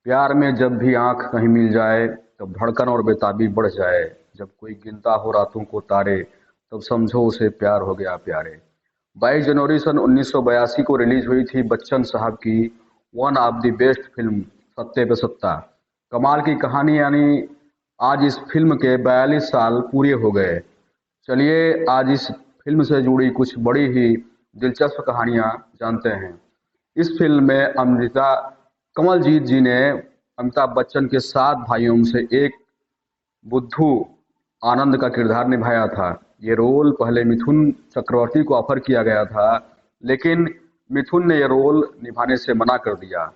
प्यार में जब भी आंख कहीं मिल जाए तब धड़कन और बेताबी बढ़ जाए। जब कोई गिनता हो रातों को तारे तब समझो उसे प्यार हो गया प्यारे। 22 जनवरी सन 1982 को रिलीज हुई थी बच्चन साहब की one of the best film सत्ते पे सत्ता। कमाल की कहानी यानी आज इस फिल्म के 42 साल पूरे हो गए। चलिए आज इस फिल्म से जुड़ी कुछ बड़ी ही दिलचस्प कहानियां जानते हैं। इस फिल्म में अमृता कमलजीत जी ने अमिताभ बच्चन के 7 भाइयों में से एक बुद्धू आनंद का किरदार निभाया था। ये रोल पहले मिथुन चक्रवर्ती को ऑफर किया गया था, लेकिन मिथुन ने ये रोल निभाने से मना कर दिया।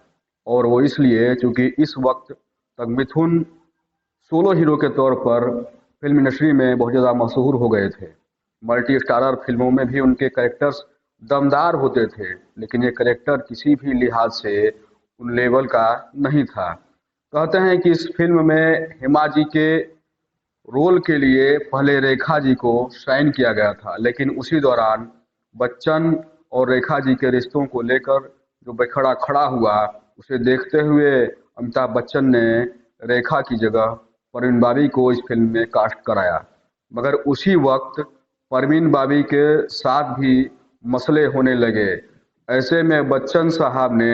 और वो इसलिए क्योंकि इस वक्त तक मिथुन सोलो हीरो के तौर पर फिल्म इंडस्ट्री में बहुत ज़्यादा मशहूर हो गए थे। मल्टी स्टारर फिल्मों में भी उनके कैरेक्टर्स दमदार होते थे, लेकिन ये कैरेक्टर किसी भी लिहाज से उन लेवल का नहीं था। कहते हैं कि इस फिल्म में हेमा जी के रोल के लिए पहले रेखा जी को साइन किया गया था, लेकिन उसी दौरान बच्चन और रेखा जी के रिश्तों को लेकर जो बखड़ा खड़ा हुआ, उसे देखते हुए अमिताभ बच्चन ने रेखा की जगह परवीन बाबी को इस फिल्म में कास्ट कराया। मगर उसी वक्त परवीन बाबी के साथ भी मसले होने लगे। ऐसे में बच्चन साहब ने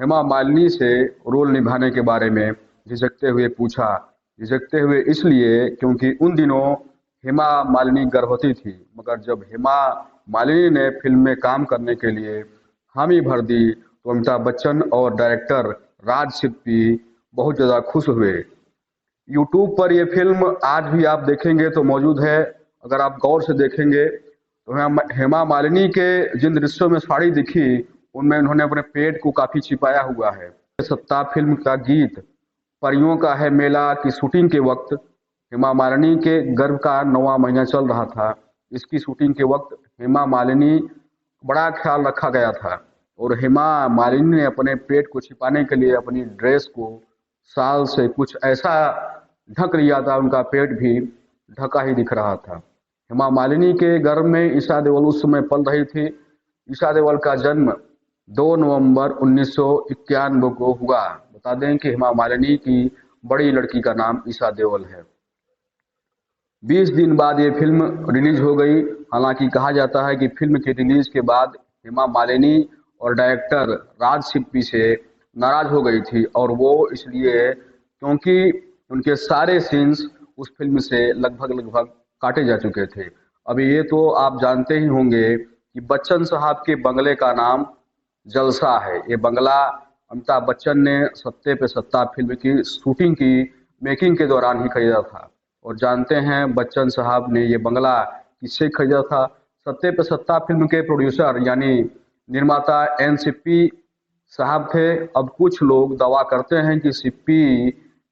हेमा मालिनी से रोल निभाने के बारे में झिझकते हुए पूछा। झिझकते हुए इसलिए क्योंकि उन दिनों हेमा मालिनी गर्भवती थी। मगर जब हेमा मालिनी ने फिल्म में काम करने के लिए हामी भर दी तो अमिताभ बच्चन और डायरेक्टर राज सिप्पी बहुत ज़्यादा खुश हुए। यूट्यूब पर ये फिल्म आज भी आप देखेंगे तो मौजूद है। अगर आप गौर से देखेंगे तो हेमा मालिनी के जिन दृश्यों में साड़ी दिखी, उनमें उन्होंने अपने पेट को काफी छिपाया हुआ है। सत्ता फिल्म का गीत परियों का है मेला की शूटिंग के वक्त हेमा मालिनी के गर्भ का 9वां महीना चल रहा था। इसकी शूटिंग के वक्त हेमा मालिनी बड़ा ख्याल रखा गया था और हेमा मालिनी ने अपने पेट को छिपाने के लिए अपनी ड्रेस को साल से कुछ ऐसा ढक लिया था, उनका पेट भी ढका ही दिख रहा था। हेमा मालिनी के गर्भ में ईशा देओल उस समय पल रही थी। ईशा देओल का जन्म 2 नवंबर 1991 को हुआ। बता दें कि हेमा मालिनी की बड़ी लड़की का नाम ईशा देओल है। 20 दिन बाद ये फिल्म रिलीज हो गई। हालांकि कहा जाता है कि फिल्म के रिलीज के बाद हेमा मालिनी और डायरेक्टर राज सिप्पी से नाराज हो गई थी, और वो इसलिए क्योंकि उनके सारे सीन्स उस फिल्म से लगभग काटे जा चुके थे। अभी ये तो आप जानते ही होंगे कि बच्चन साहब के बंगले का नाम जलसा है। ये बंगला अमिताभ बच्चन ने सत्ते पे सत्ता फिल्म की शूटिंग की मेकिंग के दौरान ही खरीदा था। और जानते हैं बच्चन साहब ने ये बंगला किससे खरीदा था? सत्ते पे सत्ता फिल्म के प्रोड्यूसर यानी निर्माता एन सिप्पी साहब थे। अब कुछ लोग दावा करते हैं कि सिप्पी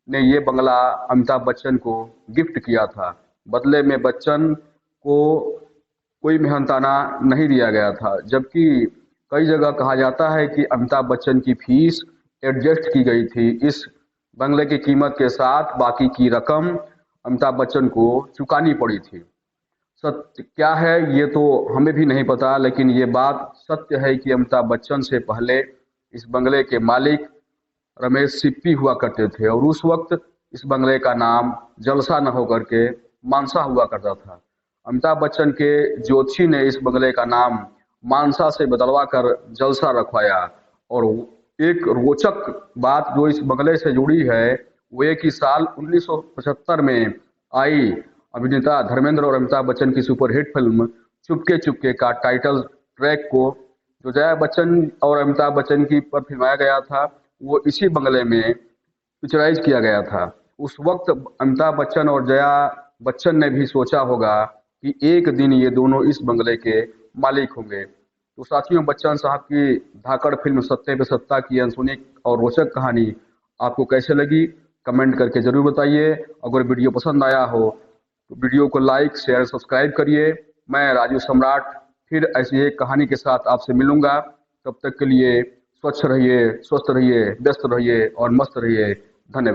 ने ये बंगला अमिताभ बच्चन को गिफ्ट किया था। बदले में बच्चन को कोई मेहनताना नहीं दिया गया था, जबकि कई जगह कहा जाता है कि अमिताभ बच्चन की फीस एडजस्ट की गई थी। इस बंगले की कीमत के साथ बाकी की रकम अमिताभ बच्चन को चुकानी पड़ी थी। सत्य क्या है ये तो हमें भी नहीं पता, लेकिन ये बात सत्य है कि अमिताभ बच्चन से पहले इस बंगले के मालिक रमेश सिप्पी हुआ करते थे, और उस वक्त इस बंगले का नाम जलसा न होकर के मानसा हुआ करता था। अमिताभ बच्चन के ज्योतिषी ने इस बंगले का नाम मानसा से बदलवा कर जलसा रखवाया। और एक रोचक बात जो इस बंगले से जुड़ी है वो ये कि साल 1975 में आई अभिनेता धर्मेंद्र और अमिताभ बच्चन की सुपरहिट फिल्म चुपके चुपके का टाइटल ट्रैक को जो जया बच्चन और अमिताभ बच्चन की पर फिल्माया गया था, वो इसी बंगले में पिक्चराइज किया गया था। उस वक्त अमिताभ बच्चन और जया बच्चन ने भी सोचा होगा कि एक दिन ये दोनों इस बंगले के मालिक होंगे। तो साथियों, बच्चन साहब की धाकड़ फिल्म सत्ते पे सत्ता की अनसुनी और रोचक कहानी आपको कैसे लगी, कमेंट करके जरूर बताइए। अगर वीडियो पसंद आया हो तो वीडियो को लाइक शेयर सब्सक्राइब करिए। मैं राजू सम्राट फिर ऐसी एक कहानी के साथ आपसे मिलूंगा। तब तक के लिए स्वच्छ रहिए, स्वस्थ रहिए, व्यस्त रहिए और मस्त रहिए। धन्यवाद।